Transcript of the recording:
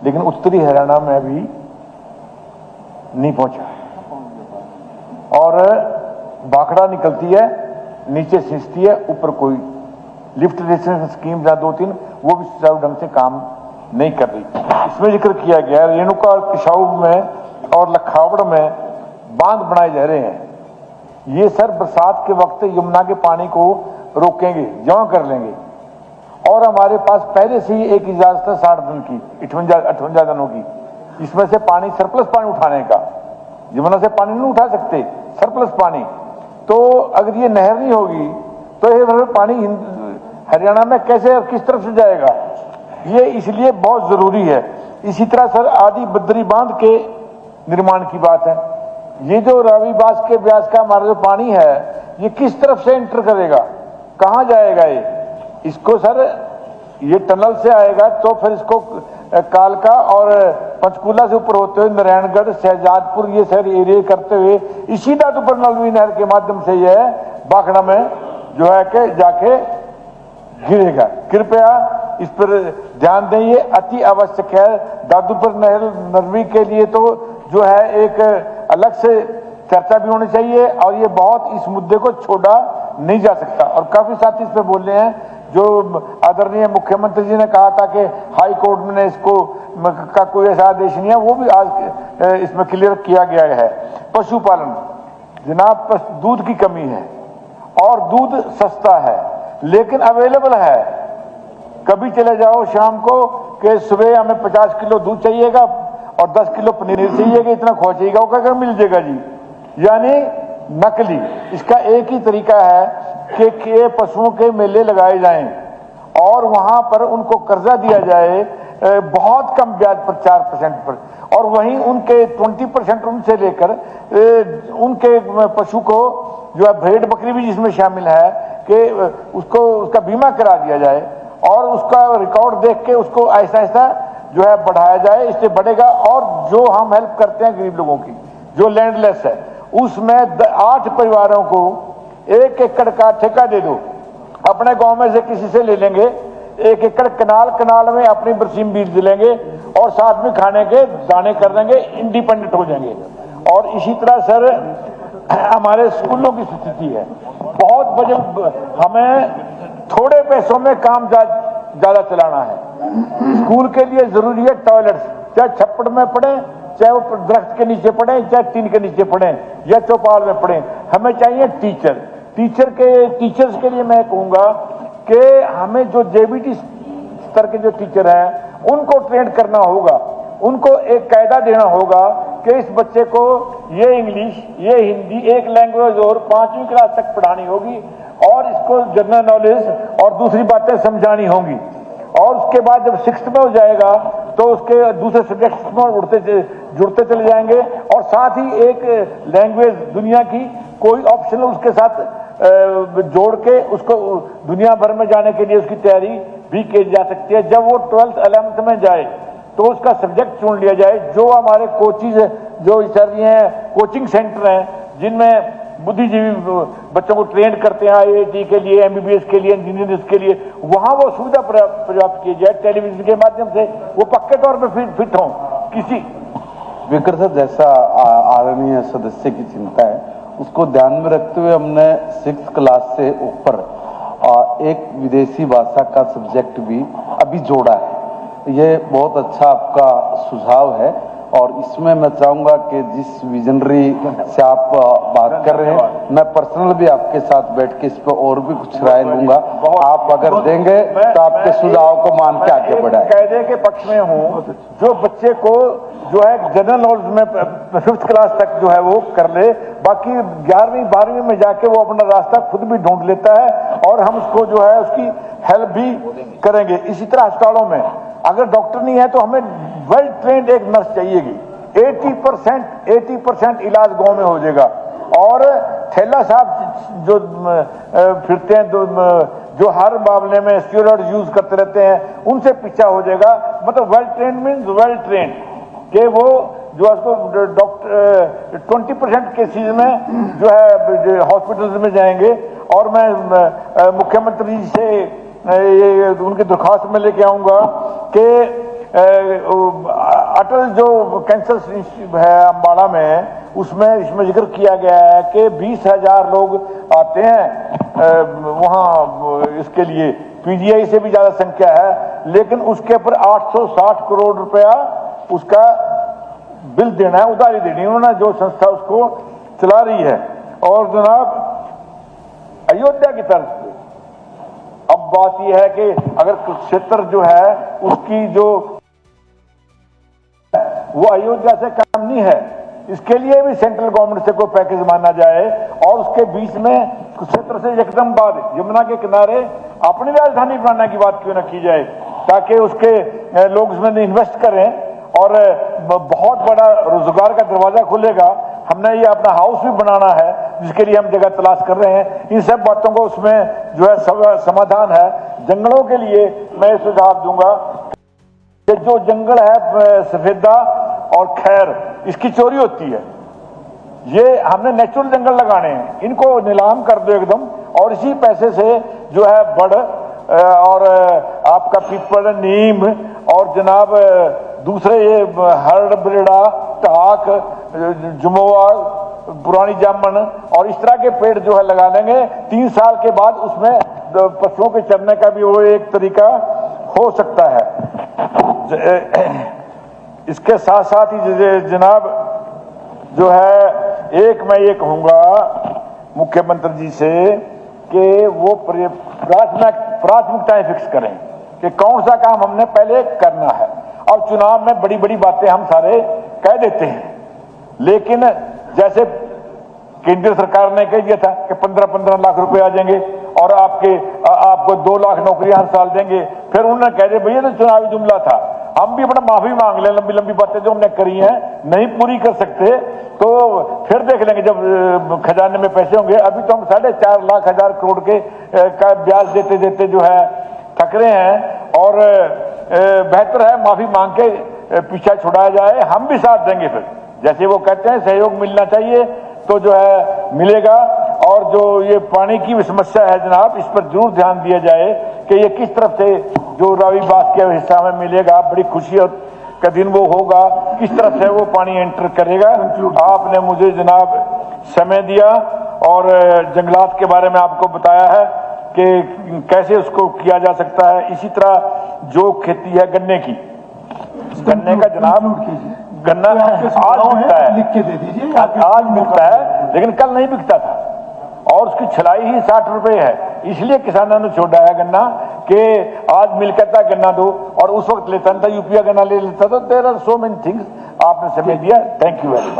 लेकिन उत्तरी हरियाणा में भी नहीं पहुंचा और भाखड़ा निकलती है, नीचे सिंचती है, ऊपर कोई लिफ्ट इरिगेशन स्कीम या 2-3 वो भी सुचारू ढंग से काम नहीं कर रही। इसमें जिक्र किया गया रेणुका और किशाऊ में और लखावड़ में बांध बनाए जा रहे हैं। ये सर बरसात के वक्त यमुना के पानी को रोकेंगे, जमा कर लेंगे। और हमारे पास पहले से ही एक इजाजत है 60 दिन की, 58 दिनों की, इसमें से पानी सरप्लस पानी उठाने का। यमुना से पानी नहीं उठा सकते, सरप्लस पानी। तो अगर ये नहर नहीं होगी तो ये पानी हरियाणा में कैसे और किस तरफ से जाएगा, ये इसलिए बहुत जरूरी है। इसी तरह सर आदि बद्री बांध के निर्माण की बात है। ये जो रावी बास के ब्यास का हमारा जो पानी है ये किस तरफ से एंटर करेगा, कहां जाएगा ये? इसको सर ये टनल से आएगा तो फिर इसको कालका और पंचकूला से ऊपर होते हुए नारायणगढ़, शहजादपुर ये शहर एरिया करते हुए इसी दादूपुर नलवी नहर के माध्यम से यह भाखड़ा में जो है कि जाके गिरेगा। कृपया इस पर ध्यान दें, ये अति आवश्यक है। दादूपुर नहर नलवी के लिए तो जो है एक अलग से चर्चा भी होनी चाहिए और ये बहुत इस मुद्दे को छोड़ा नहीं जा सकता। और काफी साथी इस पे बोल रहे हैं, जो आदरणीय मुख्यमंत्री जी ने कहा था कि हाई कोर्ट में इसको का कोई ऐसा आदेश नहीं है, वो भी आज इसमें क्लियर किया गया है। पशुपालन जनाब, दूध की कमी है और दूध सस्ता है लेकिन अवेलेबल है। कभी चले जाओ शाम को कि सुबह हमें 50 किलो दूध चाहिएगा और 10 किलो पनीर चाहिएगा, इतना खोजिएगा वो क्या मिल जाएगा जी, यानी नकली। इसका एक ही तरीका है कि पशुओं के मेले लगाए जाएं और वहां पर उनको कर्जा दिया जाए बहुत कम ब्याज पर 4% पर, और वहीं उनके 20% उनसे लेकर उनके पशु को जो है भेड़ बकरी भी जिसमें शामिल है कि उसको उसका बीमा करा दिया जाए और उसका रिकॉर्ड देख के उसको ऐसा ऐसा जो है बढ़ाया जाए, इससे बढ़ेगा। और जो हम हेल्प करते हैं गरीब लोगों की जो लैंडलेस है उसमें 8 परिवारों को 1 एकड़ का ठेका दे दो। अपने गांव में से किसी से ले लेंगे 1 एकड़, कनाल में अपनी बरसीम बीज लेंगे और साथ में खाने के दाने कर देंगे, इंडिपेंडेंट हो जाएंगे। और इसी तरह सर हमारे स्कूलों की स्थिति है बहुत बजट, हमें थोड़े पैसों में काम ज्यादा चलाना है। स्कूल के लिए जरूरी है टॉयलेट्स, चाहे छप्पड़ में पड़े, चाहे वो दरख्त के नीचे पड़े, चाहे टीन के नीचे पड़े या चौपाल में पड़े। हमें चाहिए टीचर्स के लिए मैं कहूंगा कि हमें जो जेबीटी स्तर के जो टीचर हैं उनको ट्रेन करना होगा, उनको एक कायदा देना होगा कि इस बच्चे को ये इंग्लिश, ये हिंदी, एक लैंग्वेज और 5वीं क्लास तक पढ़ानी होगी और इसको जनरल नॉलेज और दूसरी बातें समझानी होंगी। और उसके बाद जब 6th में हो जाएगा तो उसके दूसरे सब्जेक्ट्स में जुड़ते चले जाएंगे और साथ ही एक लैंग्वेज दुनिया की कोई ऑप्शनल उसके साथ जोड़ के उसको दुनिया भर में जाने के लिए उसकी तैयारी भी की जा सकती है। जब वो 12th 11th में जाए तो उसका सब्जेक्ट चुन लिया जाए। जो हमारे कोचिज जो चल रही हैं, कोचिंग सेंटर हैं जिनमें बुद्धिजीवी बच्चों को ट्रेन करते हैं IIT के लिए, MBBS के लिए, इंजीनियर्स के लिए, वहां वो सुविधा प्राप्त की जाए टेलीविजन के माध्यम से, वो पक्के तौर पर फिट हों। किसी विकर सर जैसा आदरणीय सदस्य की चिंता है उसको ध्यान में रखते हुए हमने 6th क्लास से ऊपर एक विदेशी भाषा का सब्जेक्ट भी अभी जोड़ा है। ये बहुत अच्छा आपका सुझाव है और इसमें मैं चाहूंगा कि जिस विजनरी से आप बात कर रहे हैं, मैं पर्सनल भी आपके साथ बैठ के इस पर और भी कुछ राय लूंगा। आप अगर देंगे तो आपके सुझाव को मान के आगे बढ़ाएं। कायदे के पक्ष में हूँ, जो बच्चे को जो है जनरल नॉलेज में 5th क्लास तक जो है वो कर ले, बाकी 11वीं 12वीं में जाके वो अपना रास्ता खुद भी ढूंढ लेता है और हम उसको जो है उसकी हेल्प भी करेंगे। इसी तरह अस्पतालों में अगर डॉक्टर नहीं है तो हमें वेल ट्रेंड एक नर्स चाहिएगी। 80% इलाज गांव में हो जाएगा और थैला साहब जो फिरते हैं जो हर मामले में स्टेरॉइड यूज करते रहते हैं उनसे पीछा हो जाएगा। मतलब well trained means well trained कि वो जो उसको डॉक्टर 20% केसेज में जो है हॉस्पिटल्स में जाएंगे। और मैं मुख्यमंत्री जी से ये उनकी दरख्वास्त में लेके आऊंगा कि अटल जो कैंसर इंस्टीट्यूट है अम्बाड़ा में, उसमें इसमें जिक्र किया गया है कि 20,000 लोग आते हैं वहाँ इसके लिए, पीजीआई से भी ज्यादा संख्या है, लेकिन उसके ऊपर 860 करोड़ रुपया उसका बिल देना है, उधारी देनी है उन्होंने, जो संस्था उसको चला रही है। और जनाब अयोध्या की तरफ अब बात यह है कि अगर क्षेत्र जो है उसकी जो वो अयोध्या से कम नहीं है, इसके लिए भी सेंट्रल गवर्नमेंट से कोई पैकेज माना जाए और उसके बीच में क्षेत्र से एकदम बाद यमुना के किनारे अपनी राजधानी बनाने की बात क्यों न की जाए, ताकि उसके लोग उसमें इन्वेस्ट करें और बहुत बड़ा रोजगार का दरवाजा खुलेगा। हमने ये अपना हाउस भी बनाना है जिसके लिए हम जगह तलाश कर रहे हैं। इन सब बातों को उसमें जो है समाधान है। जंगलों के लिए मैं सुझाव दूंगा कि जो जंगल है सफेदा और खैर, इसकी चोरी होती है, ये हमने नेचुरल जंगल लगाने हैं, इनको नीलाम कर दो एकदम, और इसी पैसे से जो है बड़ और आपका पीपल, नीम और जनाब दूसरे ये हरड़, बिरड़ा, टाक, जुमोआ, पुरानी जामन और इस तरह के पेड़ जो है लगा लेंगे। 3 साल के बाद उसमें पशुओं के चरने का भी वो एक तरीका हो सकता है। इसके साथ साथ ही जनाब जो है एक मैं ये कहूंगा मुख्यमंत्री जी से कि वो प्राथमिकताएं फिक्स करें कि कौन सा काम हमने पहले करना है। और चुनाव में बड़ी बड़ी बातें हम सारे कह देते हैं, लेकिन जैसे केंद्र सरकार ने कह दिया था कि 15-15 लाख रुपए आ जाएंगे और आपको 2 लाख नौकरियां हर साल देंगे, फिर उन्होंने कह दिया भैया तो चुनावी जुमला था, हम भी अपना माफी मांग लें, लंबी लंबी बातें जो हमने करी हैं नहीं पूरी कर सकते तो फिर देख लेंगे जब खजाने में पैसे होंगे। अभी तो हम 4.5 लाख हजार करोड़ के का ब्याज देते देते जो है थक रहे हैं, और बेहतर है माफी मांग के पीछा छुड़ाया जाए। हम भी साथ देंगे, फिर जैसे वो कहते हैं सहयोग मिलना चाहिए तो जो है मिलेगा। और जो ये पानी की समस्या है जनाब, इस पर जरूर ध्यान दिया जाए कि ये किस तरफ से जो रावी बास के हिस्सा में मिलेगा, बड़ी खुशी का दिन वो होगा, किस तरफ से वो पानी एंटर करेगा। आपने मुझे जनाब समय दिया और जंगलात के बारे में आपको बताया है कि कैसे उसको किया जा सकता है। इसी तरह जो खेती है गन्ने की, गन्ने का जनाब गन्ना आज बिकता है, लिख के दे दीजिए, आज बिकता है लेकिन कल नहीं बिकता था, और उसकी छलाई ही 60 रुपए है। इसलिए किसानों ने छोड़ा है गन्ना कि आज मिल कहता गन्ना दो, और उस वक्त लेता था यूपीआ गन्ना ले लेता था। There are so many things. आपने समय दिया, थैंक यू वेरी मच।